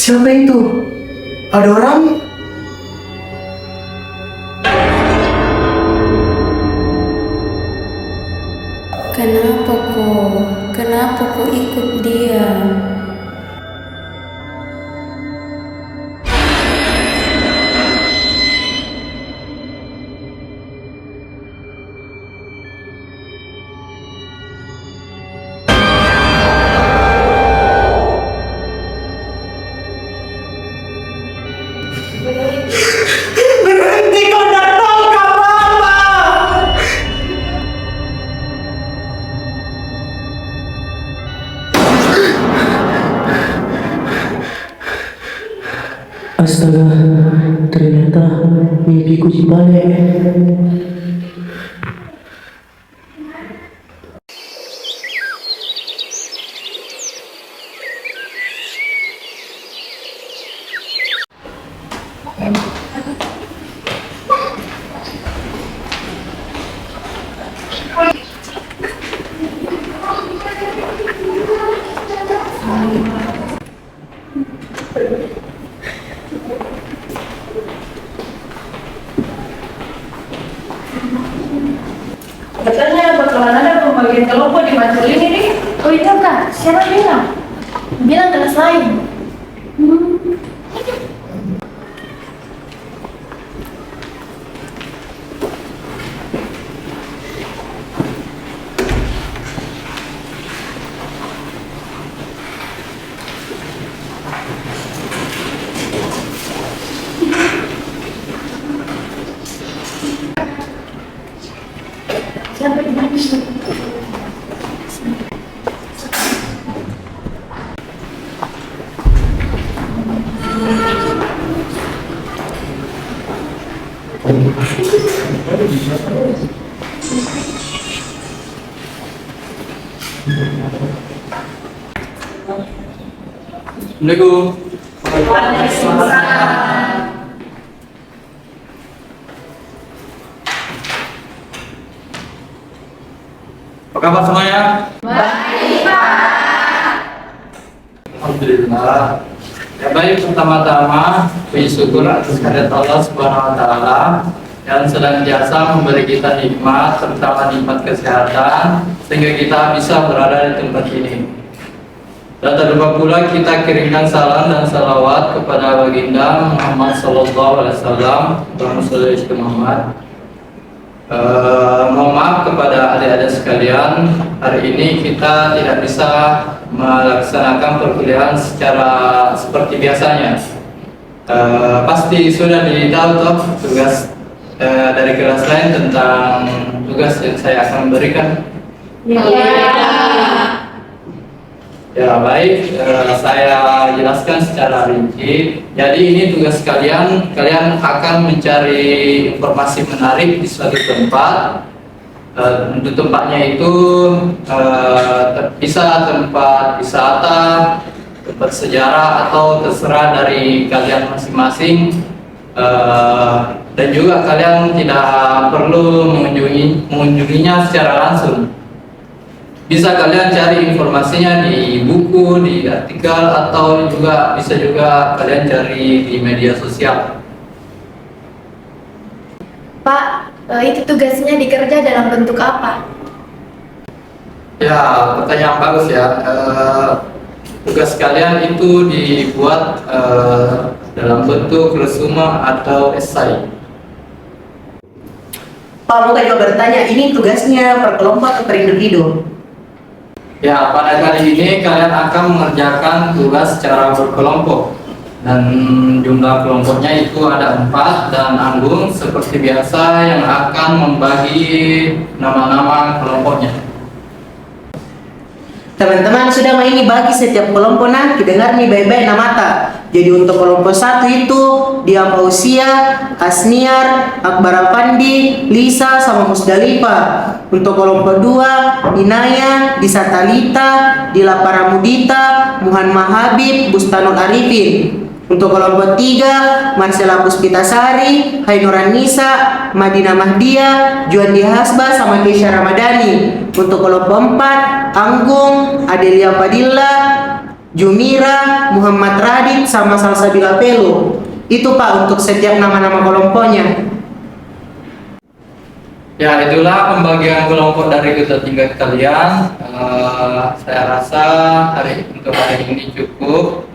Siapa itu? Ada orang? Kenapa kok? Kenapa kok ikut dia? Berhenti, kau tidak tahu apa-apa. Astaga, ternyata mimpiku dibalik. Katanya bakalan ada pembagian kelompok di matkul ini nih. Oh iya kak, siapa bilang? Bilang kelas lain. Siapa bilang? Assalamualaikum. Apa kabar semuanya? Baik, Pak. Alhamdulillah. Ya baik, pertama-tama puji syukur atas kehadirat Allah Subhanahu wa taala yang senantiasa memberi kita nikmat, terutama nikmat kesehatan, sehingga kita bisa berada di tempat ini. Dan tak lupa pula kita kirimkan salam dan salawat kepada baginda Muhammad Sallallahu Alaihi Wasallam. Muhammad. Mohon maaf kepada adik-adik sekalian, hari ini kita tidak bisa melaksanakan perkuliahan secara seperti biasanya. Pasti sudah ditahu toh tugas dari kelas lain tentang tugas yang saya akan berikan. Ya baik, saya jelaskan secara rinci. Jadi ini tugas kalian akan mencari informasi menarik di suatu tempat. Untuk tempatnya itu bisa tempat wisata, tempat sejarah, atau terserah dari kalian masing-masing. Dan juga kalian tidak perlu mengunjunginya secara langsung. Bisa kalian cari informasinya di buku, di artikel, atau bisa juga kalian cari di media sosial. Pak, itu tugasnya dikerja dalam bentuk apa? Ya, pertanyaan bagus ya. Tugas kalian itu dibuat dalam bentuk resume atau esai. Pak, mau juga bertanya, ini tugasnya per kelompok atau per individu? Ya, pada kali ini kalian akan mengerjakan tugas secara berkelompok. Dan jumlah kelompoknya itu ada 4, dan Anggung seperti biasa yang akan membagi nama-nama kelompoknya. Teman-teman sudah main nih bagi setiap kelompok nanti dengar nih baik-baik nama tak. Jadi untuk kelompok 1 itu Dia Pausia, Asniar, Akbar Afandi, Lisa sama Musdalifah. Untuk kelompok 2 Inaya, Disa Talita, Dila Paramudita, Muhammad Habib, Bustanul Arifin. Untuk kelompok 3 Marcella Puspitasari, Hainuran Nisa, Madinah Mahdia, Juandi Hasba sama Keisha Ramadhani. Untuk kelompok 4 Anggung, Adelia Padilla, Jumira, Muhammad Radit, sama Salsabila Pelo. Itu Pak untuk setiap nama-nama kelompoknya. Ya, itulah pembagian kelompok dari kita tingkat kalian. Saya rasa untuk hari ini cukup.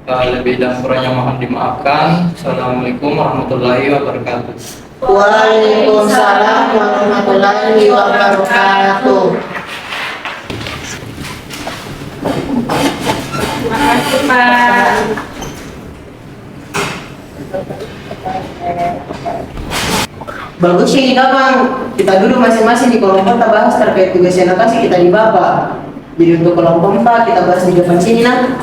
Lebih dan kurangnya mohon dimaafkan. Assalamualaikum warahmatullahi wabarakatuh. Waalaikumsalam warahmatullahi wabarakatuh. Terima kasih, Pak. Bagus ini Bang, kita dulu masing-masing di kelompok kita bahas terkait tugas yang kasih kita di Bapak. Jadi untuk kelompok 4 kita bahas di depan sini nah.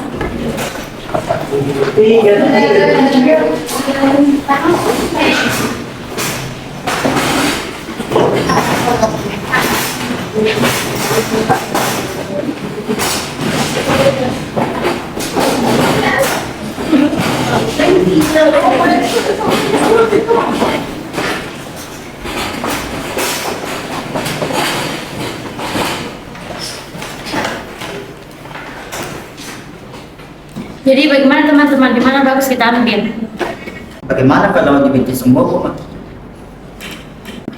Jadi bagaimana teman-teman, di mana bagus kita ambil? Bagaimana kalau di Binti Sumbogo?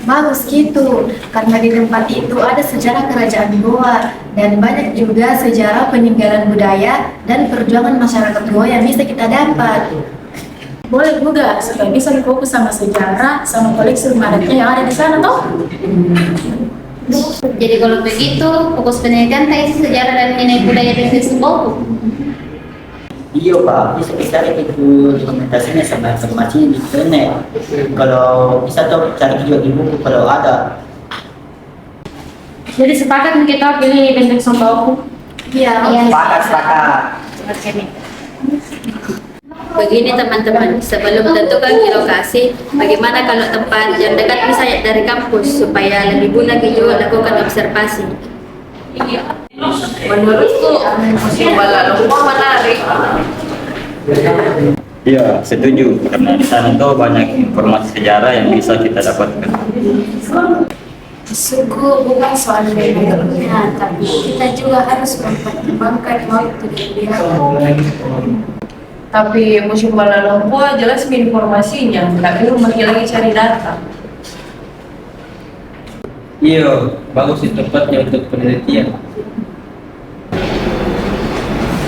Bagus gitu, karena di tempat itu ada sejarah kerajaan Goa dan banyak juga sejarah peninggalan budaya dan perjuangan masyarakat Goa yang bisa kita dapat. Boleh juga, supaya bisa fokus sama sejarah, sama koleksi rumah adatnya yang ada di sana toh. Jadi kalau begitu, fokus penelitian tentang sejarah dan nilai budaya Binti Sumbogo. Iya Pak, bisa kita cari itu dokumentasinya sama informasinya di internet. Kalau bisa tuh cari juga di buku kalau ada. Jadi sepakat kita pilih Binti Sumbogo. Iya. Sepakat. Begini teman-teman, sebelum tentukan di lokasi, bagaimana kalau tempat yang dekat bisa dari kampus supaya lebih mudah juga lakukan observasi. Menurutku, museum Balalongko menarik. Iya, setuju. Karena di sana tuh banyak informasi sejarah yang bisa kita dapatkan. Suku bukan soal bedanya, tapi kita juga harus mempertimbangkan waktu dan biaya. Tapi museum Balalongko jelas informasinya, nggak perlu makin lagi cari data. Iya, bagus itu tempatnya untuk penelitian.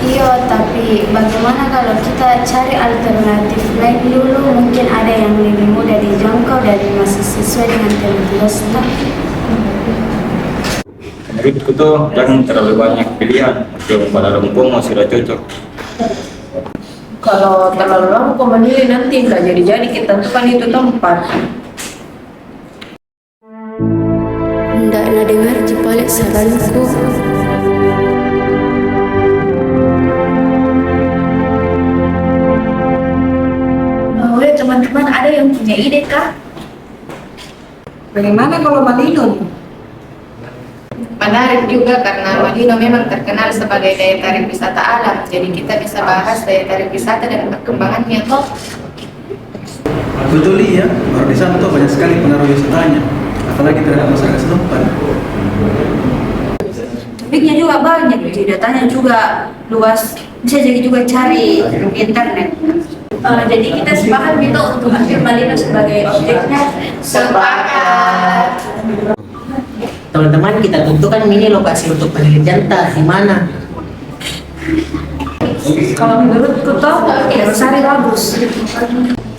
Iya, tapi bagaimana kalau kita cari alternatif lain dulu? Mungkin ada yang lebih mudah dijangkau dan masih sesuai dengan tema kita. Menurutku tuh jangan terlalu banyak pilihan. Museum Balalongko masih sudah cocok. Kalau terlalu lama kau memilih nanti nggak jadi kita tentukan itu tempat. Ndak na dengar jepalik saranku. Teman-teman ada yang punya ide kah? Bagaimana kalau Malino? Menarik juga karena Malino memang terkenal sebagai daya tarik wisata alam. Jadi kita bisa bahas daya tarik wisata dan perkembangannya toh. Betul ya, baru di sana tuh banyak sekali pengaruh wisatanya, apalagi terhadap masyarakat setempat. Topiknya juga banyak, jadi datanya juga luas, bisa jadi juga cari di internet. Jadi kita sepakat gitu untuk ambil Malino sebagai objeknya. Sepakat. Teman-teman kita tentukan ini lokasi untuk penelitian di mana. Kalau menurutku toh, Losari bagus.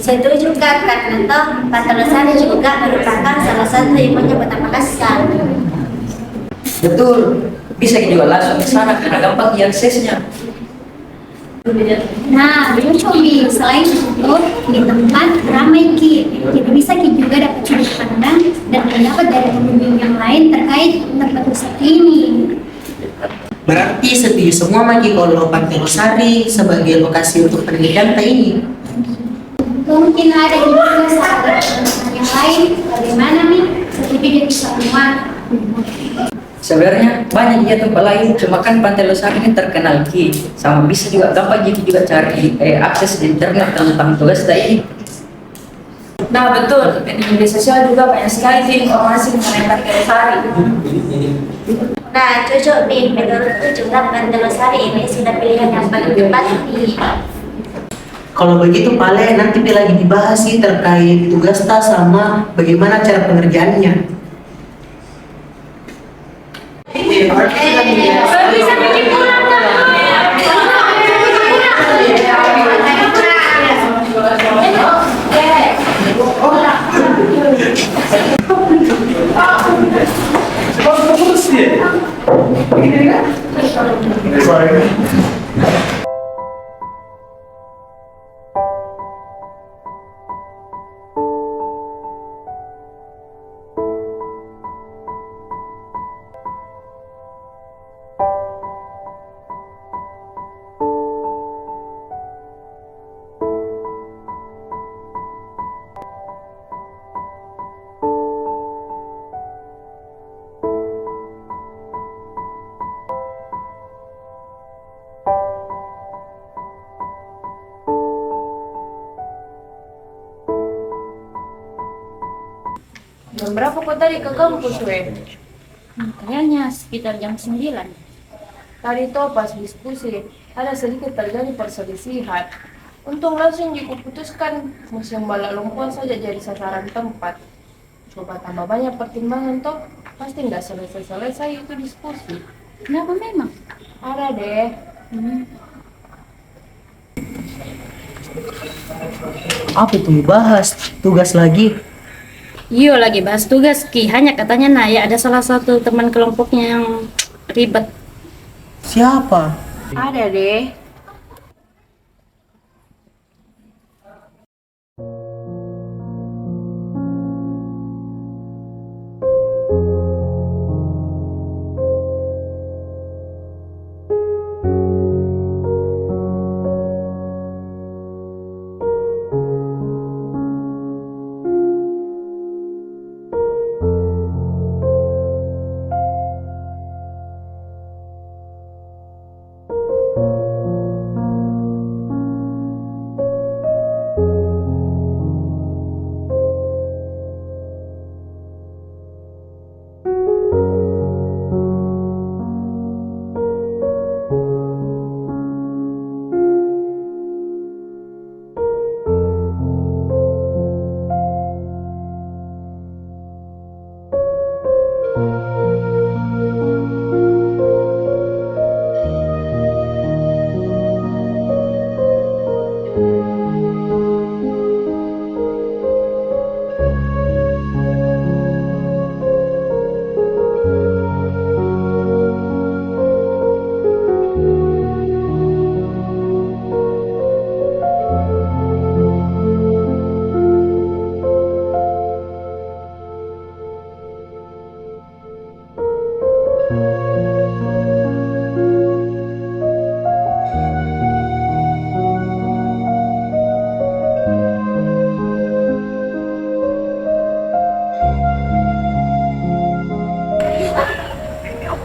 Setuju Kak, karena toh Pantai Losari juga merupakan salah satu ikonnya Kota Makassar. Betul, bisa juga langsung ke sana karena gampang diaksesnya. Nah, lucu Mi, selain itu di tempat ramai Ki, jadi bisa Ki juga dapat sudut pandang dan pendapat dari pengunjung yang lain terkait tempat wisata ini. Berarti setuju semua Maki kalau Pantai Losari sebagai lokasi untuk penelitian ini. Mungkin ada juga sahabat yang lain, bagaimana Mi? Setuju bisa semua. Sebenarnya banyak ya tempat lain, cuma kan Pantai Losari ini terkenal Ki, sama bisa juga gampang jadi juga cari akses di internet tentang tugas ini. Nah betul, di media sosial juga banyak sekali informasi mengenai Pantai Losari. Nah, cocok nih. Menurutku juga Pantai Losari ini sudah pilihan yang paling tepat nih. Kalau begitu Pale, nanti lagi dibahas sih terkait tugas tas sama bagaimana cara pengerjaannya. Jam berapa kok tadi ke kampus, we? Kayaknya sekitar jam 9. Tadi tuh pas diskusi, ada sedikit terjadi perselisihan. Untung langsung dikuputuskan musim balak lumpur saja jadi sasaran tempat. Coba tambah banyak pertimbangan toh, pasti nggak selesai-selesai itu diskusi. Kenapa memang? Ada deh. Apa itu bahas? Tugas lagi? Iya lagi bahas tugas Ki. Hanya katanya Naya ada salah satu teman kelompoknya yang ribet. Siapa? Ada deh.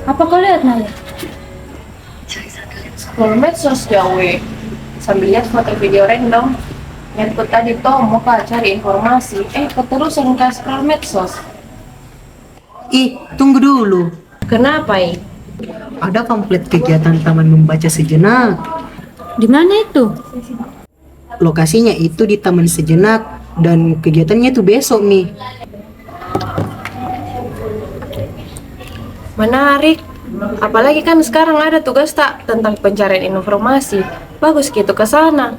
Apa kau lihat Naya? Scroll medsos ya, we. Sambil lihat foto video random. Nyatut tadi toh mau cari informasi. Keterusan ke scroll medsos. Ih, tunggu dulu. Kenapa, I? Ada pamflet kegiatan Taman Membaca Sejenak. Di mana itu? Lokasinya itu di Taman Sejenak dan kegiatannya itu besok nih. Menarik. Apalagi kan sekarang ada tugas tak tentang pencarian informasi. Bagus gitu ke sana.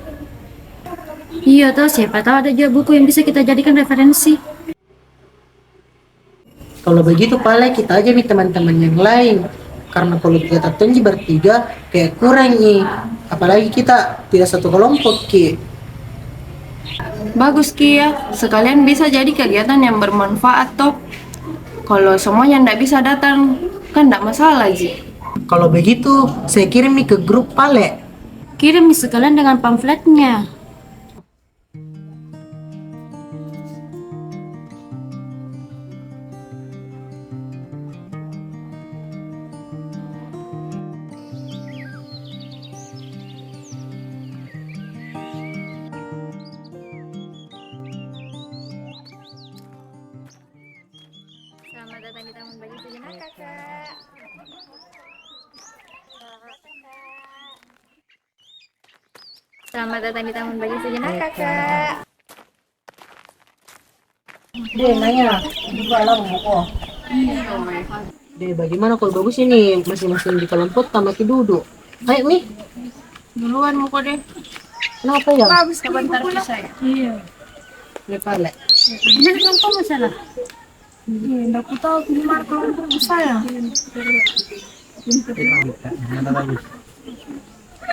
Iya toh, siapa tahu ada juga buku yang bisa kita jadikan referensi. Kalau begitu Pale, kita aja nih teman-teman yang lain. Karena kalau kita tonji bertiga kayak kurang nih. Apalagi kita tidak satu kelompok Ki. Bagus Ki ya. Sekalian bisa jadi kegiatan yang bermanfaat toh. Kalau semuanya ndak bisa datang, kan ndak masalah Ji. Kalau begitu, saya kirim nih ke grup Pale. Kirim sekalian dengan pamfletnya. Selamat datang di Taman Baca Sejenak, Kakak. Selamat datang di Taman Bagi Sejenak, Kakak. Deh, nanya, juga lah mau. Deh, bagaimana kalau bagus ini masing-masing di kelompok tamaki duduk. Ayo, Mi. Duluan mau kok deh. Kenapa ya? Bagus sebentar saya. Iya. Lepale. Jadi kelompok masalah. Iya, enggak aku tahu gimana kelompok saya.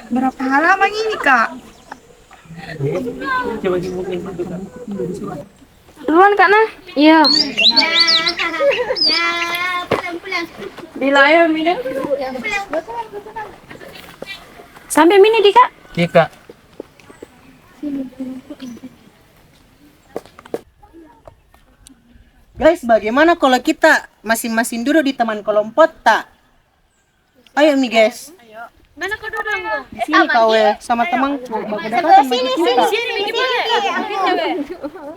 Berapa halaman ini, Kak? Duluan, Kak, nah. Iya. Dilayar, Mina. Sampai Mini di, Kak. Iya, Kak. Guys, bagaimana kalau kita masing-masing duduk di teman kelompok tak? Ayo, Mi, guys. Mana kau duduk? Di sini kau sama temanku. Berdekatan bagi kita.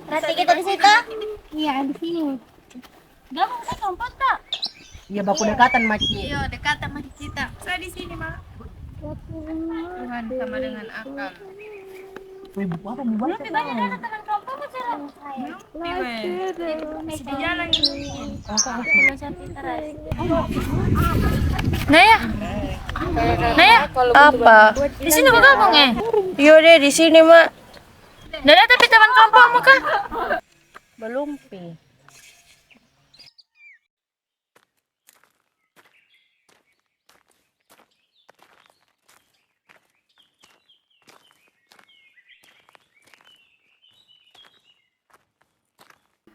Berarti kita di situ? Iya, di sini. Gabung kan kelompok tak? Iya, baku dekatan maki. Iya, dekat sama kita. Saya di sini, Mak. Tuhan sama dengan akal. Wih, buku apa mau baca? Banyak kan teman kelompok masalah. Di jalan ini. Naya, Naya, apa? Di sini kok gabung ya? Iya deh, di sini, Mak. Nada tapi teman kelompokmu kah? Belum, Pi.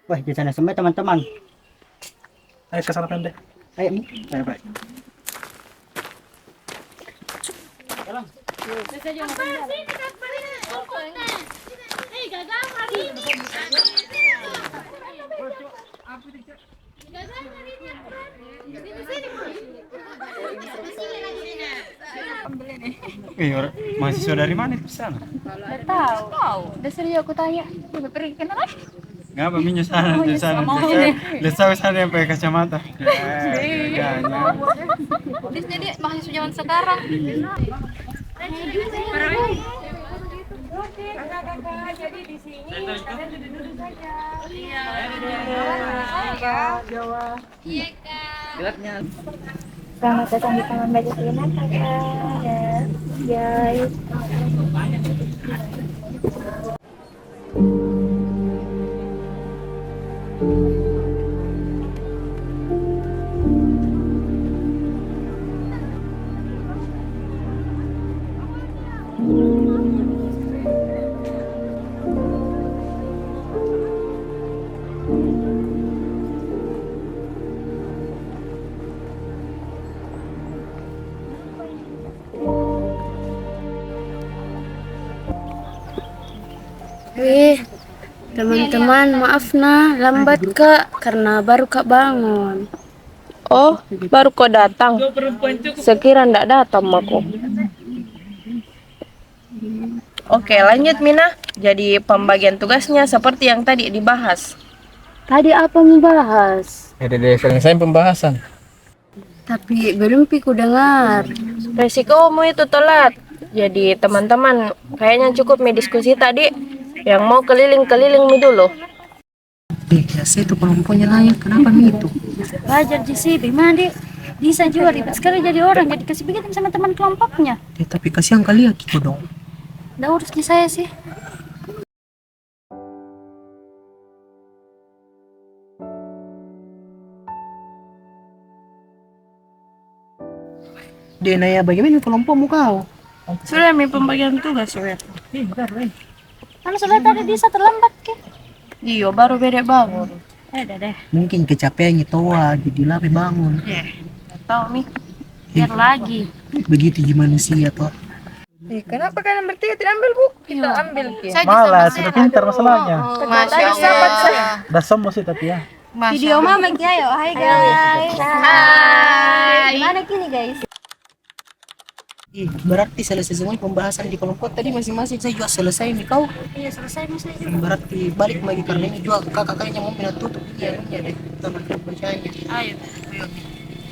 Wah, di sana semua teman-teman. Ayo ke sana pendek. Ayo, Mi. Ayo, baik. Mahasiswa dari mana itu sana? Tahu. Dasar dia aku tanya. Dia pergi ke mana? Ngapa minyak sana di sana? Lesau sana yang pakai kacamata. Ya, Di sini dia mahasiswa zaman sekarang. Jadi di sini kalian duduk saja. Iya. Iya, Kak. Gelapnya. Selamat datang di Taman Bagi Sejenak, Kakak. Ya, Wih, teman-teman, maaf nah, lambat Kak, karena baru Kak bangun. Oh, baru kau datang. Sekira ndak datang aku. Oke, lanjut Mina. Jadi pembagian tugasnya seperti yang tadi dibahas. Tadi apa membahas? Deh, selesai pembahasan. Tapi belum ku dengar. Resikomu itu telat. Jadi teman-teman, kayaknya cukup diskusi tadi. Yang mau keliling-keliling dulu. Biasa itu kelompoknya lain. Kenapa Mi itu? Wajar sih, bagaimana Dek? Bisa juga ribet sekali jadi orang, jadi kasih bikin sama teman kelompoknya. Tapi kasihan kali ya Kiko dong. Udah urus di saya sih. Dia nanya bagaimana kelompokmu kau? Sudah mi pembagian tugas sudah. Kan sudah tadi bisa terlambat ke? Iya, baru beda bangun. Udah deh. Mungkin kecapeannya toa, jadi lebih bangun. Nggak tahu mi. Biar lagi. Begitu gimana sih ya toh? Kenapa kalian bertiga tidak ambil bu? Kita ambil ki. Malas, sudah pintar masalahnya. Masya Allah. Udah sombong sih tapi ya. Video mama Ki, ayo. Hai guys. Hai. Gimana kini guys? Berarti selesai semua pembahasan di kelompok tadi masing-masing. Saya juga selesai nih kau. Iya selesai mas. Berarti balik lagi karena ini juga kakak kayaknya mau pindah tutup. Iya deh teman-teman percaya. Ayo.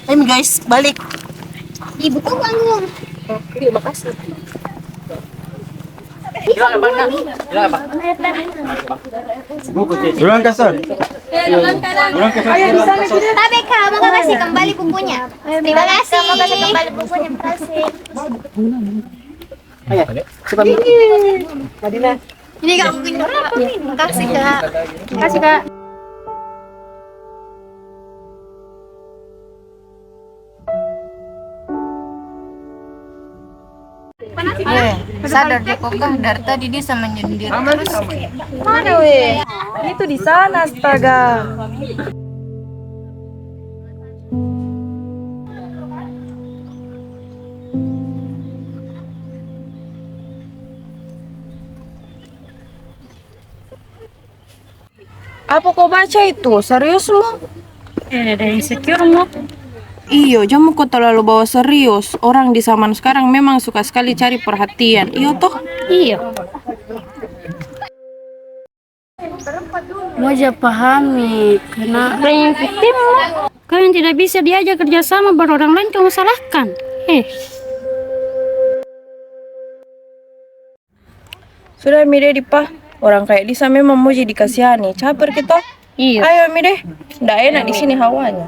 Guys, balik. Ibu kok bangun. Oke, makasih. Ulang kasar. Tapi Kak, maka kasih kembali bukunya. Terima kasih. Maka kasih kembali bukunya. Terima kasih. Ini Kak bukunya. Terima kasih Kak. Terima kasih, Kak. Sadar deh kok dari tadi dia sama nyindir terus. Mana weh? Itu di sana astaga. Apa kau baca itu? Serius lu? Ada insecure mo. Iyo, jamu kok terlalu bawa serius. Orang di zaman sekarang memang suka sekali cari perhatian. Iyo toh? Iya. Mau aja pahami, karena Yang victim mo. Kau yang tidak bisa diajak kerjasama baru orang lain kamu salahkan. Sudah Mide Dipa. Orang kayak Lisa memang mau jadi kasihani. Caper kita. Iya. Ayo Mide. Nggak enak di sini hawanya.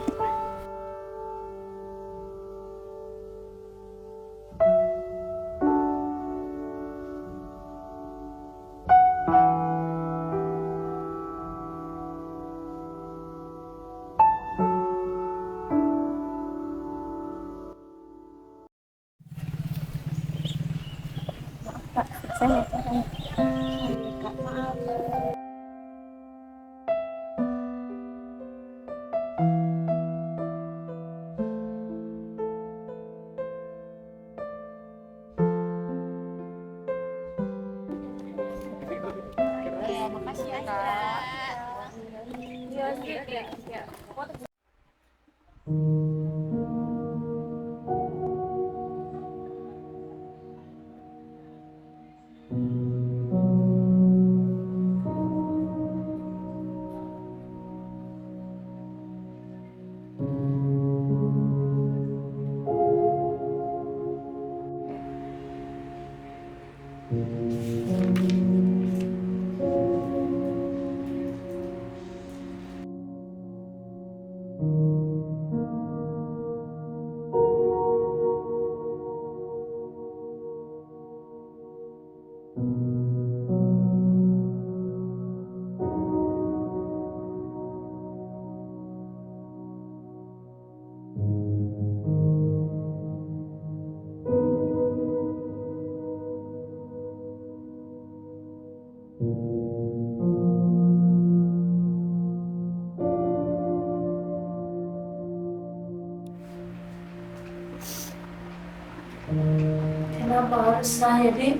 kenapa harus saya, Dik?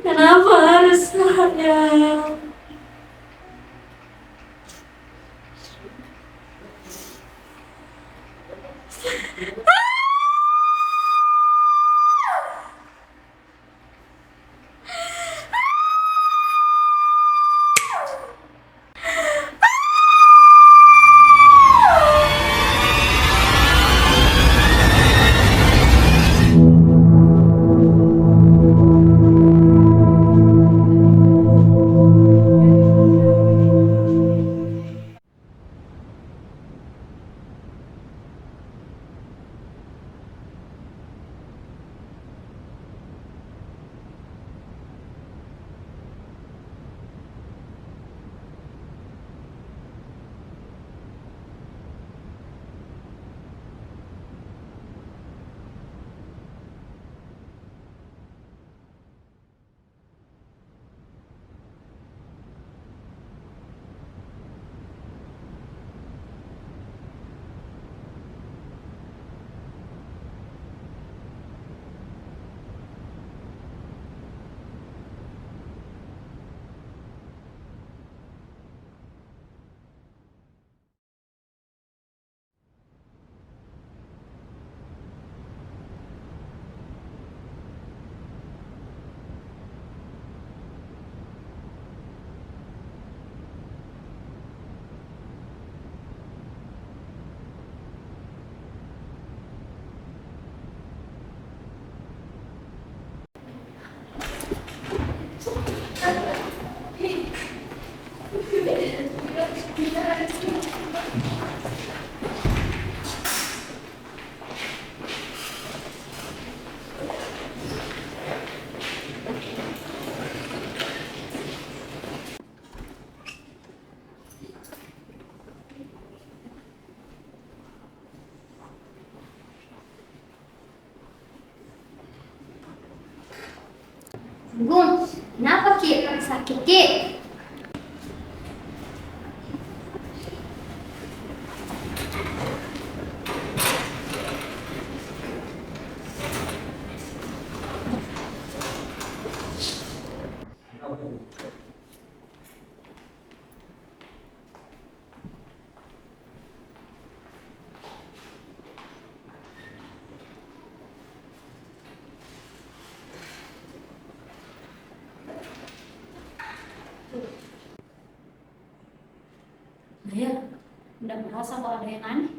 Kenapa harus saya? Gung, kenapa Ki? Sakit Ki? Naya, udah merasa kalau ada yang aneh?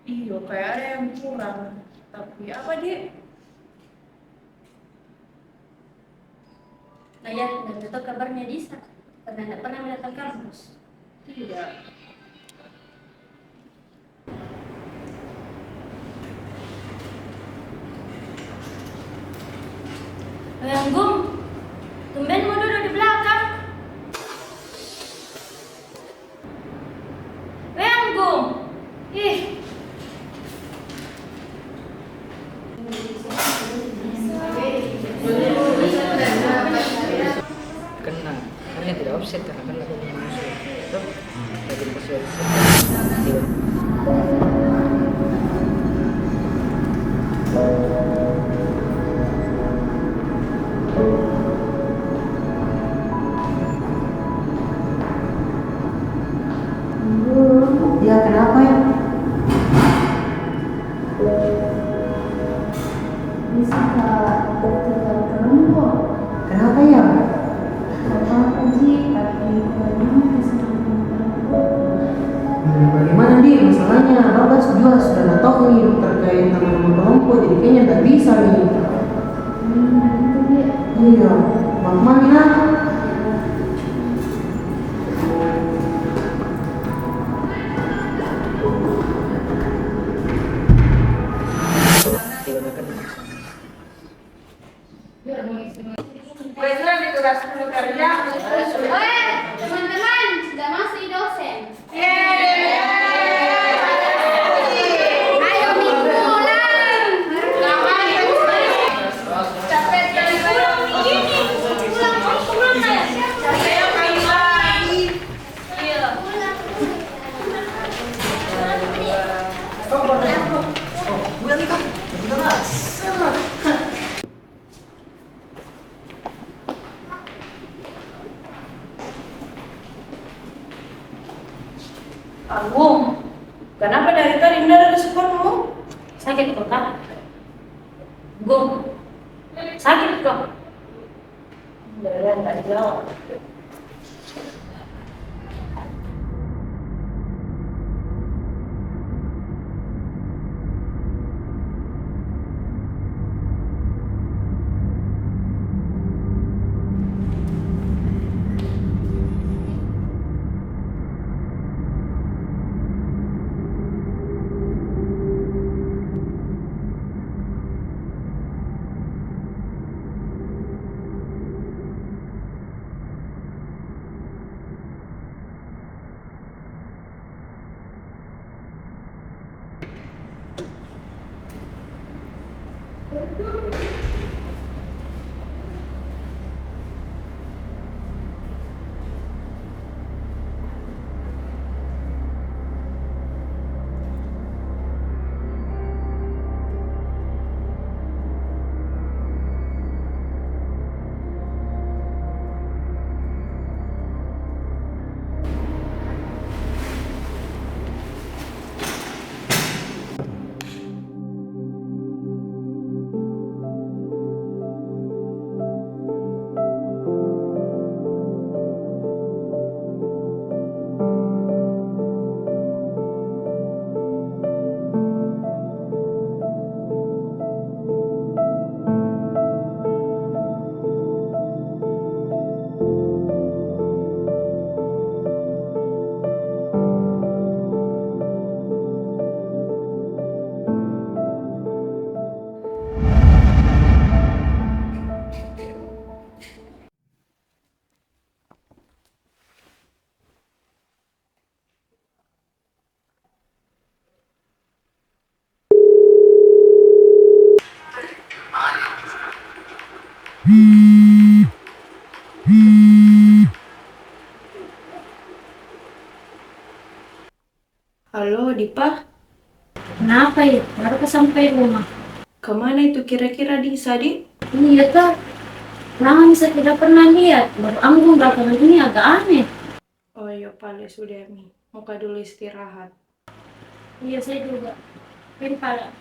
Iya, kayak ada yang kurang. Tapi apa dia? Naya, dan itu kabarnya Disa. Karena tidak pernah mendatang kampus. Tidak. Gung, tumben mau duduk di belakang. Gung, ih. Kena, kalian tidak offset karena kan aku punya musuh. Tuh, lagi dikasih offset. Ya kenapa ya? Bisa tinggal kelompok. Kenapa ya? Apa sih? Tapi bagaimana Bagaimana dia masalahnya? Bapak juga sudah tahu nih terkait teman-teman kelompok, jadi kayaknya nggak bisa nih. itu dia. Iya, Bang Mamina. Teman-teman, sudah masuk dosen. Ayo nih pulang. Capek kali pulang begini. Pulang ya. Capek kali lagi. Iya. Agung, kenapa dari tadi tidak ada responmu? Sakit kok, Kak? Gung, sakit kok? Tidak ada yang tak jawab. Halo, Dipa. Kenapa ya? Baru sampai rumah. Kemana itu kira-kira Disa, Di? Iya kak, Rama bisa tidak pernah lihat. Baru anggung belakangan ini agak aneh. Oh iya, Pale sudah Mi. Muka dulu istirahat. Iya saya juga. Ini pada.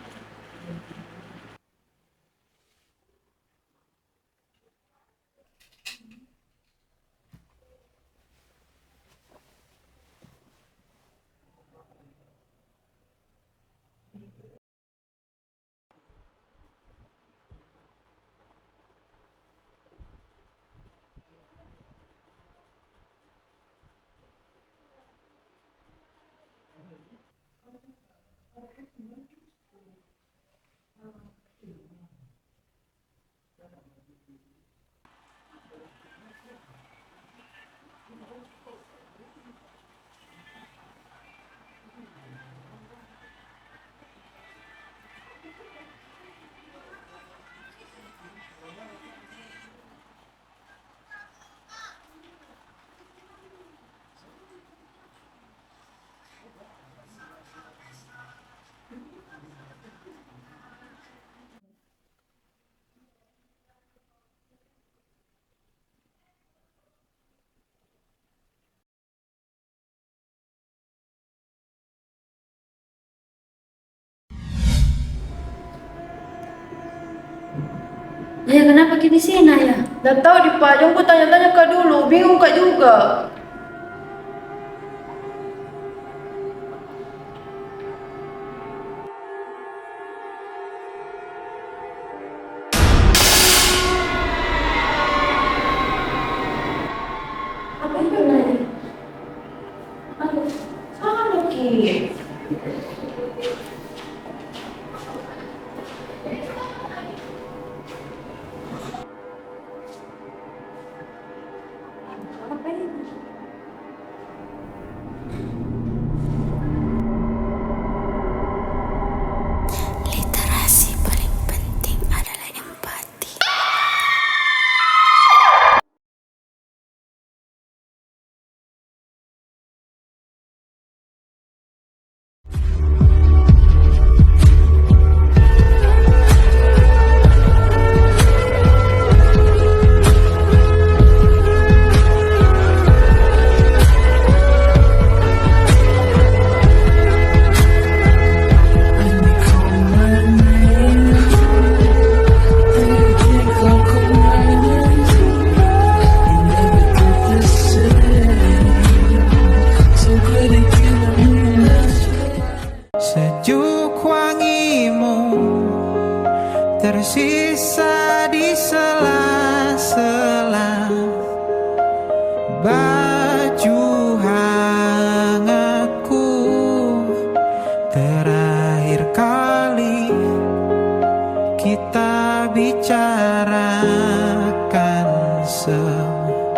Ya kenapa kita di sini ya? Gak tahu Dipa, jangan ku tanya-tanya Kak dulu. Bingung Kak juga. Apa itu lagi? Aduh, salah Ki. Literasi paling penting adalah empati. Sejuk wangimu tersisa di sela-sela baju hangatku. Terakhir kali kita bicarakan semua,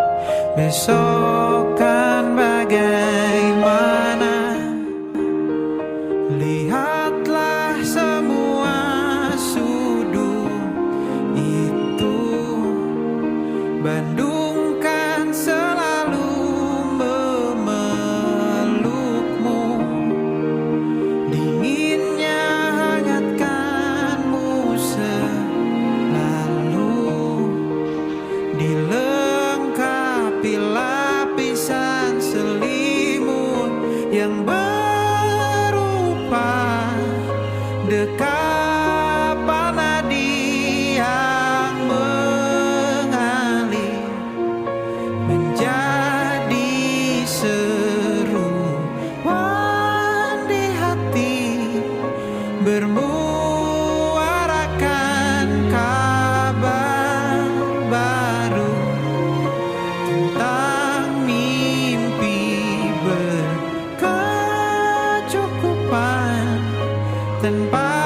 besok kan bagaimana. Lihatlah semua sudut itu, Bandung kan selalu memelukmu. Dinginnya hangatkanmu selalu, dilengkapi lapisan selimut yang dekapan nadi yang mengalir menjadi seruan di hati, bermuarakan kabar baru tentang mimpi berkecukupan tanpa